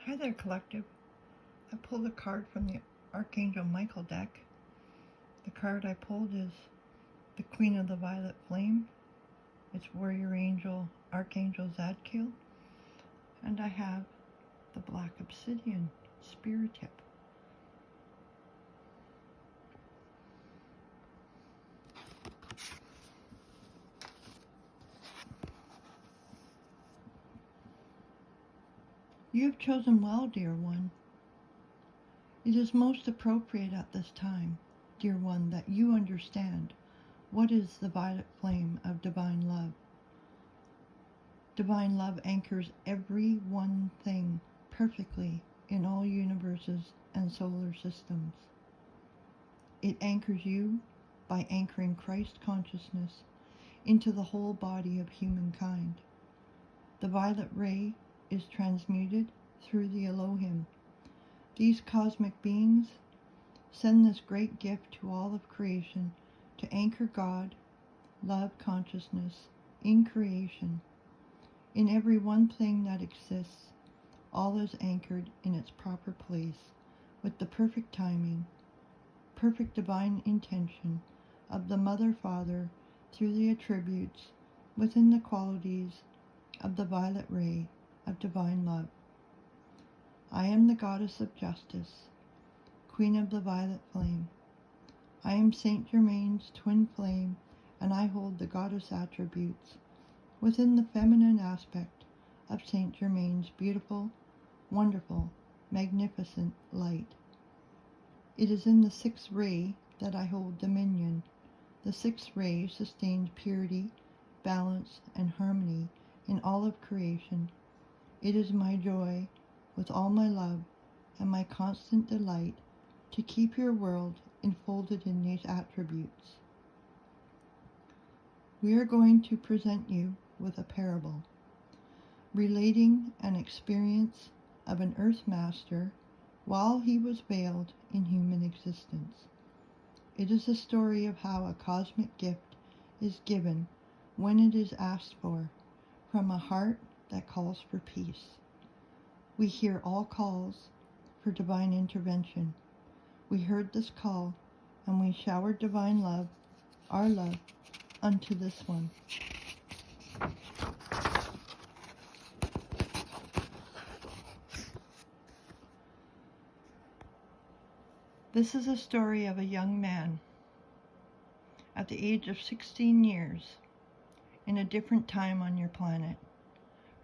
Hi there, Collective. I pulled a card from the Archangel Michael deck. The card I pulled is the Queen of the Violet Flame. It's Warrior Angel, Archangel ZADKIEL. And I have the Black Obsidian Spirit Tip. You have chosen well, dear one. It is most appropriate at this time, dear one, that you understand what is the violet flame of divine love. Divine love anchors every one thing perfectly in all universes and solar systems. It anchors you by anchoring Christ consciousness into the whole body of humankind. The violet ray is transmuted through the Elohim. These cosmic beings send this great gift to all of creation to anchor God, love consciousness in creation. In every one thing that exists, all is anchored in its proper place with the perfect timing, perfect divine intention of the Mother Father through the attributes within the qualities of the violet ray of divine love. I am the Goddess of Justice, Queen of the Violet Flame. I am Saint Germain's twin flame, and I hold the goddess attributes within the feminine aspect of Saint Germain's beautiful, wonderful, magnificent light. It is in the sixth ray that I hold dominion. The sixth ray sustains purity, balance, and harmony in all of creation. It is my joy, with all my love and my constant delight, to keep your world enfolded in these attributes. We are going to present you with a parable, relating an experience of an earth master while he was veiled in human existence. It is a story of how a cosmic gift is given when it is asked for from a heart that calls for peace. We hear all calls for divine intervention. We heard this call, and we showered divine love, our love, unto this one. This is a story of a young man at the age of 16 years in a different time on your planet,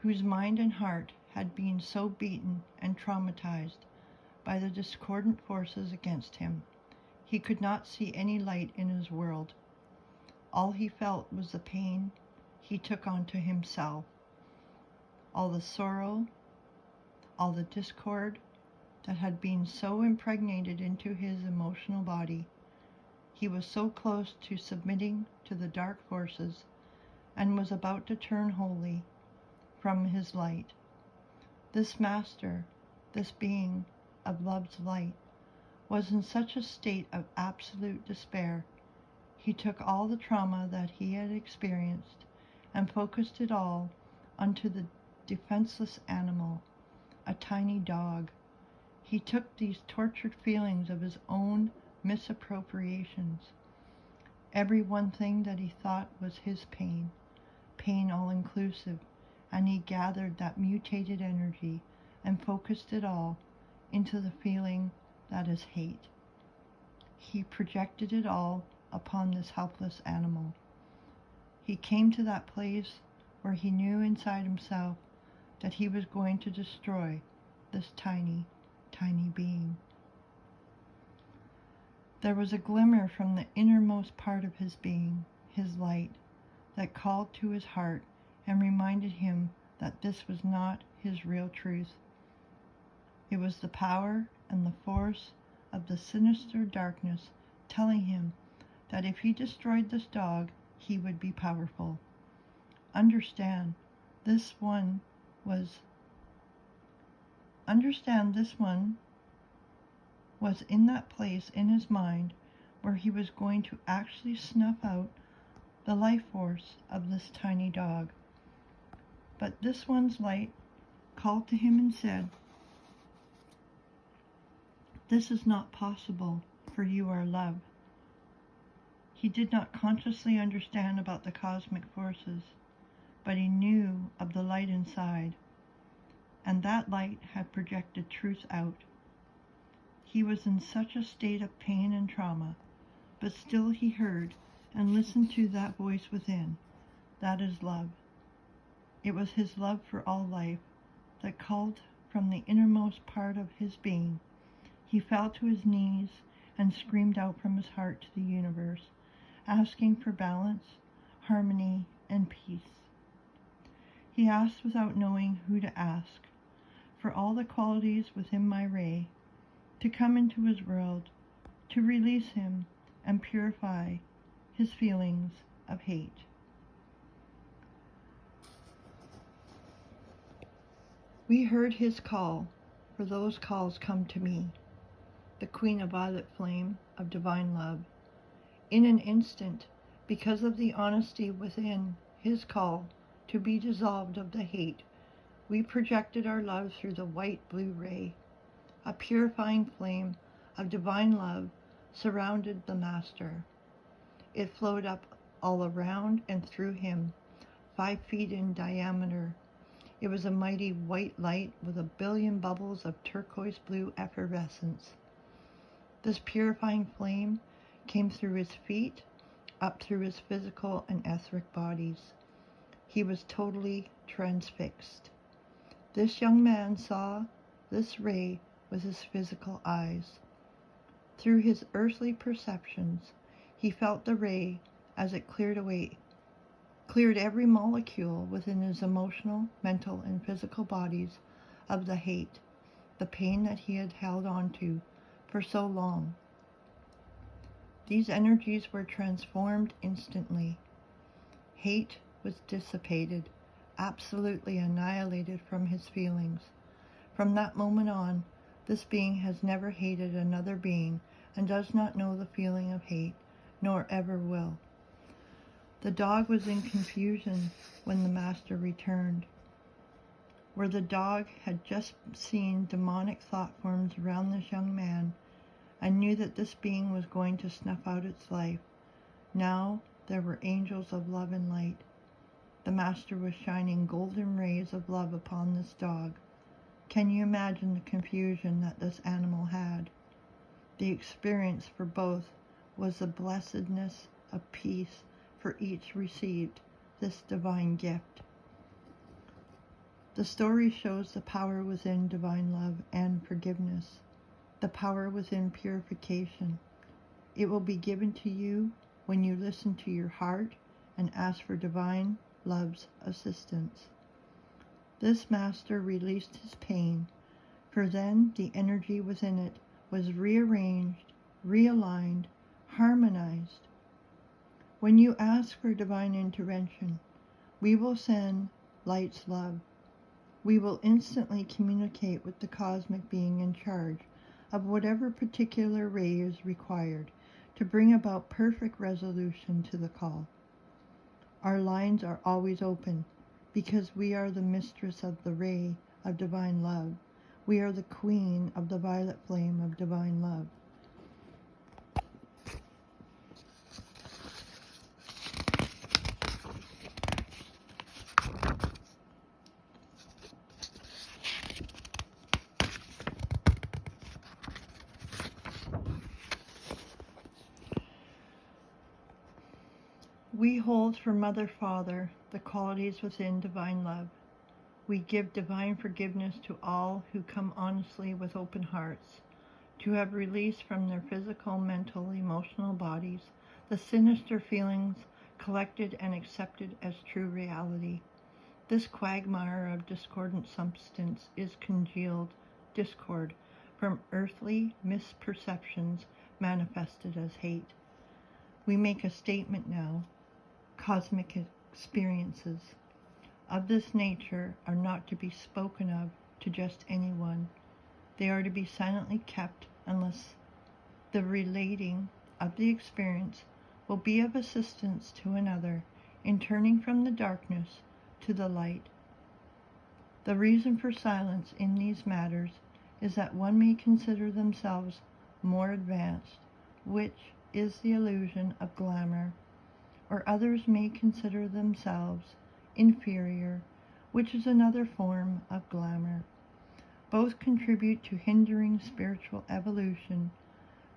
whose mind and heart had been so beaten and traumatized by the discordant forces against him, he could not see any light in his world. All he felt was the pain he took onto himself, all the sorrow, all the discord that had been so impregnated into his emotional body. He was so close to submitting to the dark forces and was about to turn wholly from his light. This master, this being of love's light, was in such a state of absolute despair. He took all the trauma that he had experienced and focused it all onto the defenseless animal, a tiny dog. He took these tortured feelings of his own misappropriations, every one thing that he thought was his pain, pain all-inclusive, and he gathered that mutated energy and focused it all into the feeling that is hate. He projected it all upon this helpless animal. He came to that place where he knew inside himself that he was going to destroy this tiny, tiny being. There was a glimmer from the innermost part of his being, his light, that called to his heart and reminded him that this was not his real truth. It was the power and the force of the sinister darkness telling him that if he destroyed this dog, he would be powerful. Understand, this one was in that place in his mind where he was going to actually snuff out the life force of this tiny dog. But this one's light called to him and said, This is not possible, for you are love. He did not consciously understand about the cosmic forces, but he knew of the light inside, and that light had projected truth out. He was in such a state of pain and trauma, but still he heard and listened to that voice within. That is love. It was his love for all life that called from the innermost part of his being. He fell to his knees and screamed out from his heart to the universe, asking for balance, harmony, and peace. He asked without knowing who to ask, for all the qualities within my ray to come into his world, to release him and purify his feelings of hate. We heard his call, for those calls come to me, the Queen of Violet Flame of Divine Love. In an instant, because of the honesty within his call to be dissolved of the hate, we projected our love through the white-blue ray. A purifying flame of divine love surrounded the Master. It flowed up all around and through him, 5 feet in diameter. It was a mighty white light with a billion bubbles of turquoise blue effervescence. This purifying flame came through his feet, up through his physical and etheric bodies. He was totally transfixed. This young man saw this ray with his physical eyes. Through his earthly perceptions, he felt the ray as it cleared every molecule within his emotional, mental, and physical bodies of the hate, the pain that he had held on to for so long. These energies were transformed instantly. Hate was dissipated, absolutely annihilated from his feelings. From that moment on, this being has never hated another being and does not know the feeling of hate, nor ever will. The dog was in confusion when the Master returned, where the dog had just seen demonic thought forms around this young man and knew that this being was going to snuff out its life. Now there were angels of love and light. The Master was shining golden rays of love upon this dog. Can you imagine the confusion that this animal had? The experience for both was the blessedness of peace, for each received this divine gift. The story shows the power within divine love and forgiveness, the power within purification. It will be given to you when you listen to your heart and ask for divine love's assistance. This Master released his pain, for then the energy within it was rearranged, realigned, harmonized. When you ask for divine intervention, we will send light's love. We will instantly communicate with the cosmic being in charge of whatever particular ray is required to bring about perfect resolution to the call. Our lines are always open because we are the mistress of the ray of divine love. We are the queen of the violet flame of divine love. We hold for Mother, Father, the qualities within divine love. We give divine forgiveness to all who come honestly with open hearts, to have released from their physical, mental, emotional bodies the sinister feelings collected and accepted as true reality. This quagmire of discordant substance is congealed discord from earthly misperceptions manifested as hate. We make a statement now. Cosmic experiences of this nature are not to be spoken of to just anyone. They are to be silently kept unless the relating of the experience will be of assistance to another in turning from the darkness to the light. The reason for silence in these matters is that one may consider themselves more advanced, which is the illusion of glamour, or others may consider themselves inferior, which is another form of glamour. Both contribute to hindering spiritual evolution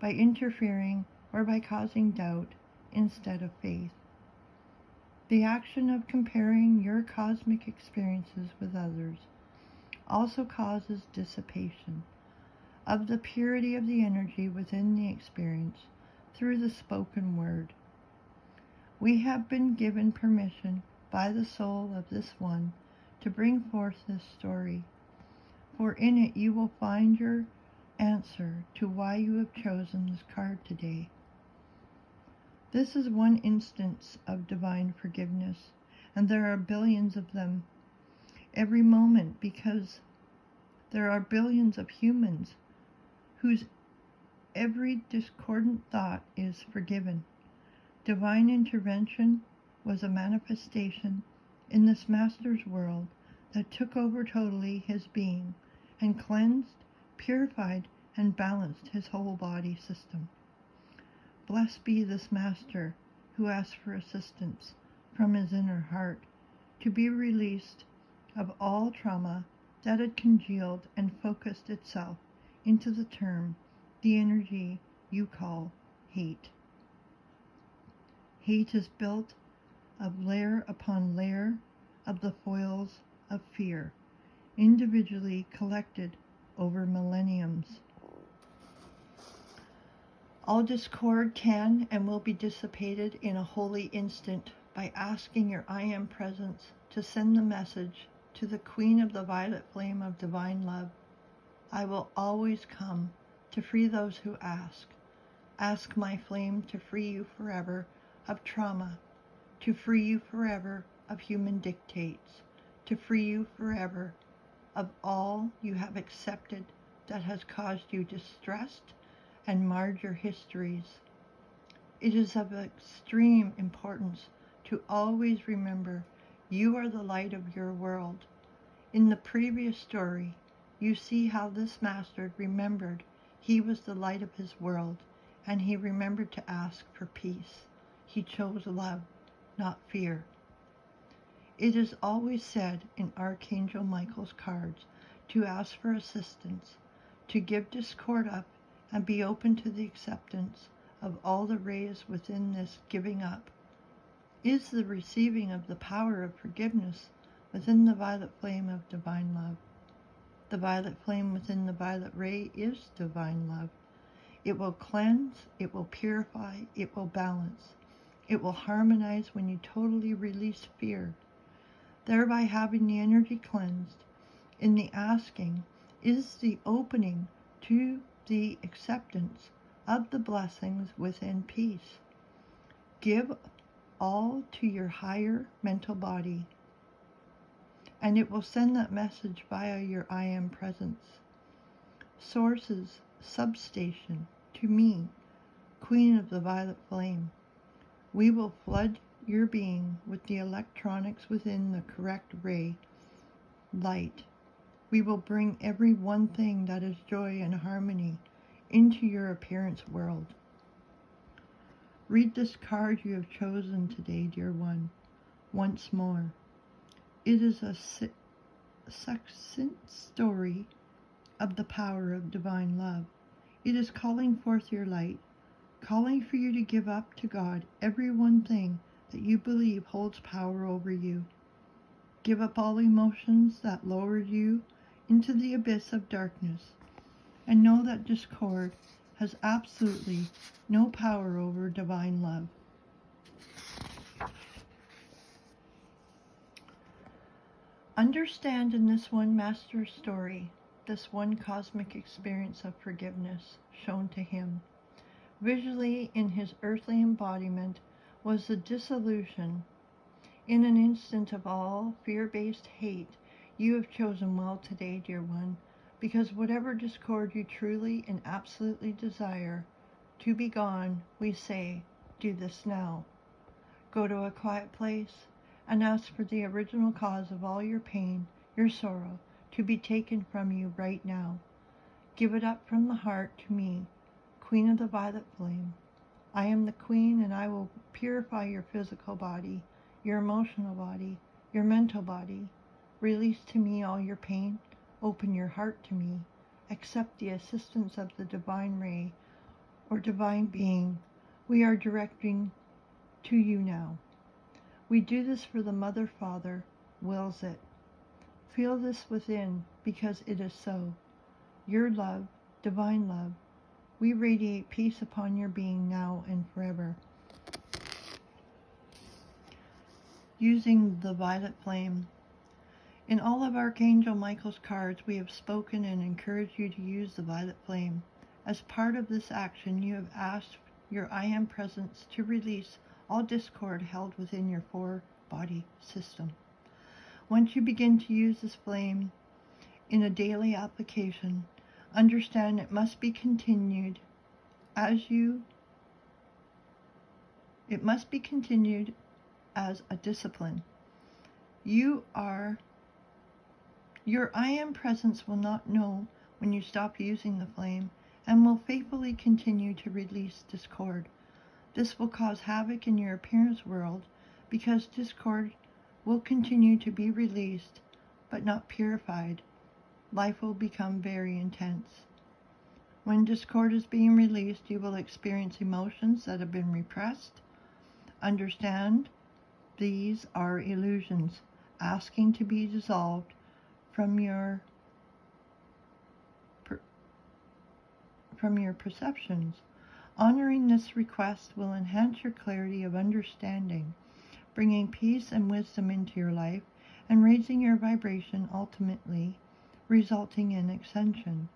by interfering or by causing doubt instead of faith. The action of comparing your cosmic experiences with others also causes dissipation of the purity of the energy within the experience through the spoken word. We have been given permission by the soul of this one to bring forth this story, for in it you will find your answer to why you have chosen this card today. This is one instance of divine forgiveness, and there are billions of them every moment, because there are billions of humans whose every discordant thought is forgiven. Divine intervention was a manifestation in this master's world that took over totally his being and cleansed, purified, and balanced his whole body system. Blessed be this master who asked for assistance from his inner heart to be released of all trauma that had congealed and focused itself into the energy you call hate. Hate is built of layer upon layer of the foils of fear, individually collected over millenniums. All discord can and will be dissipated in a holy instant by asking your I Am Presence to send the message to the Queen of the Violet Flame of Divine Love. I will always come to free those who ask. Ask my flame to free you forever of trauma, to free you forever of human dictates, to free you forever of all you have accepted that has caused you distress and marred your histories. It is of extreme importance to always remember you are the light of your world. In the previous story, you see how this master remembered he was the light of his world, and he remembered to ask for peace. He chose love, not fear. It is always said in Archangel Michael's cards to ask for assistance, to give discord up, and be open to the acceptance of all the rays within this giving up. Is the receiving of the power of forgiveness within the violet flame of divine love. The violet flame within the violet ray is divine love. It will cleanse, it will purify, it will balance. It will harmonize when you totally release fear, thereby having the energy cleansed. In the asking is the opening to the acceptance of the blessings within peace. Give all to your higher mental body, and it will send that message via your I Am Presence. Source's substation to me, Queen of the Violet Flame. We will flood your being with the electronics within the correct ray, light. We will bring every one thing that is joy and harmony into your appearance world. Read this card you have chosen today, dear one, once more. It is a succinct story of the power of divine love. It is calling forth your light, calling for you to give up to God every one thing that you believe holds power over you. Give up all emotions that lowered you into the abyss of darkness, and know that discord has absolutely no power over divine love. Understand in this one master story, this one cosmic experience of forgiveness shown to him. Visually in his earthly embodiment was the dissolution in an instant of all fear-based hate. You have chosen well today, dear one, because whatever discord you truly and absolutely desire to be gone, we say, do this now. Go to a quiet place and ask for the original cause of all your pain, your sorrow, to be taken from you right now. Give it up from the heart to me, Queen of the violet flame. I am the Queen, and I will purify your physical body, your emotional body, your mental body. Release to me all your pain. Open your heart to me. Accept the assistance of the divine ray or divine being we are directing to you now. We do this for the Mother Father wills it. Feel this within, because it is so. Your love, divine love, we radiate peace upon your being now and forever. Using the violet flame. In all of Archangel Michael's cards, we have spoken and encouraged you to use the violet flame. As part of this action, you have asked your I Am Presence to release all discord held within your four-body system. Once you begin to use this flame in a daily application, understand it must be continued as a discipline. Your I Am Presence will not know when you stop using the flame and will faithfully continue to release discord. This will cause havoc in your appearance world because discord will continue to be released but not purified. Life will become very intense. When discord is being released, you will experience emotions that have been repressed. Understand, these are illusions asking to be dissolved from your perceptions. Honoring this request will enhance your clarity of understanding, bringing peace and wisdom into your life and raising your vibration, ultimately resulting in ascension.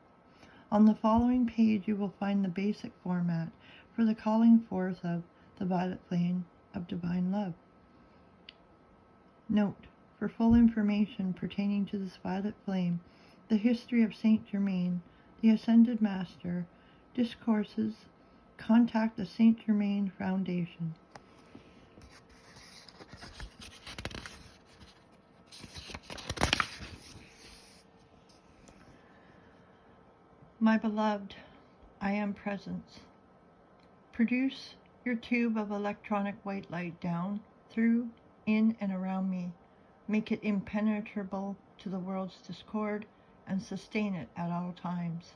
On the following page, you will find the basic format for the calling forth of the violet flame of divine love. Note, for full information pertaining to this violet flame, the history of Saint Germain, the Ascended Master, discourses, contact the Saint Germain Foundation. My beloved, I Am Presence. Produce your tube of electronic white light down, through, in, and around me. Make it impenetrable to the world's discord and sustain it at all times.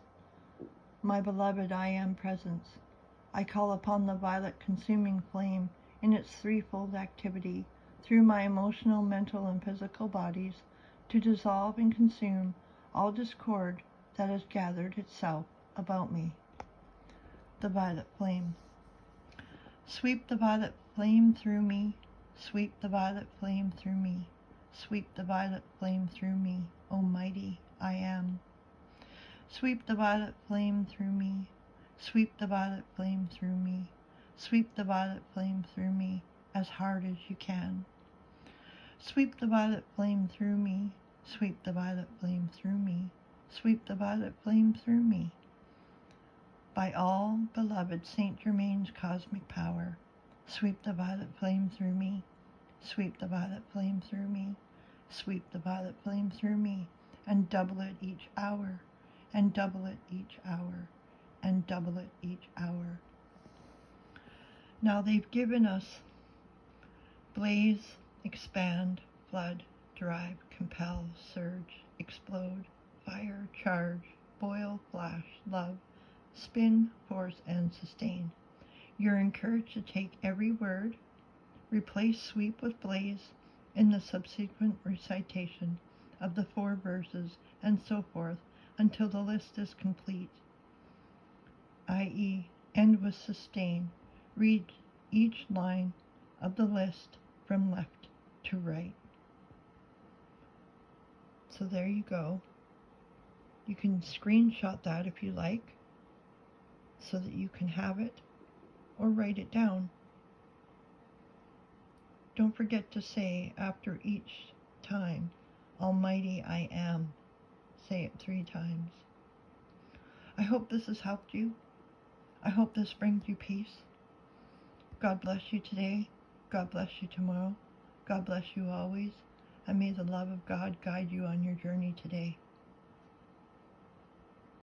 My beloved, I Am Presence. I call upon the violet consuming flame in its threefold activity through my emotional, mental, and physical bodies to dissolve and consume all discord that has gathered itself about me. The violet flame. Sweep the violet flame through me. Sweep the violet flame through me. Sweep the violet flame through me, Almighty I Am. Sweep the violet flame through me. Sweep the violet flame through me. Sweep the violet flame through me as hard as you can. Sweep the violet flame through me. Sweep the violet flame through me. Sweep the violet flame through me. By all beloved Saint Germain's cosmic power, sweep the violet flame through me. Sweep the violet flame through me. Sweep the violet flame through me, and double it each hour, and double it each hour, and double it each hour. Now they've given us blaze, expand, flood, drive, compel, surge, explode, fire, charge, boil, flash, love, spin, force, and sustain. You're encouraged to take every word, replace sweep with blaze in the subsequent recitation of the 4 verses, and so forth until the list is complete, i.e., end with sustain. Read each line of the list from left to right. So there you go. You can screenshot that if you like, so that you can have it, or write it down. Don't forget to say after each time, Almighty I Am. Say it 3 times. I hope this has helped you. I hope this brings you peace. God bless you today. God bless you tomorrow. God bless you always. And may the love of God guide you on your journey today.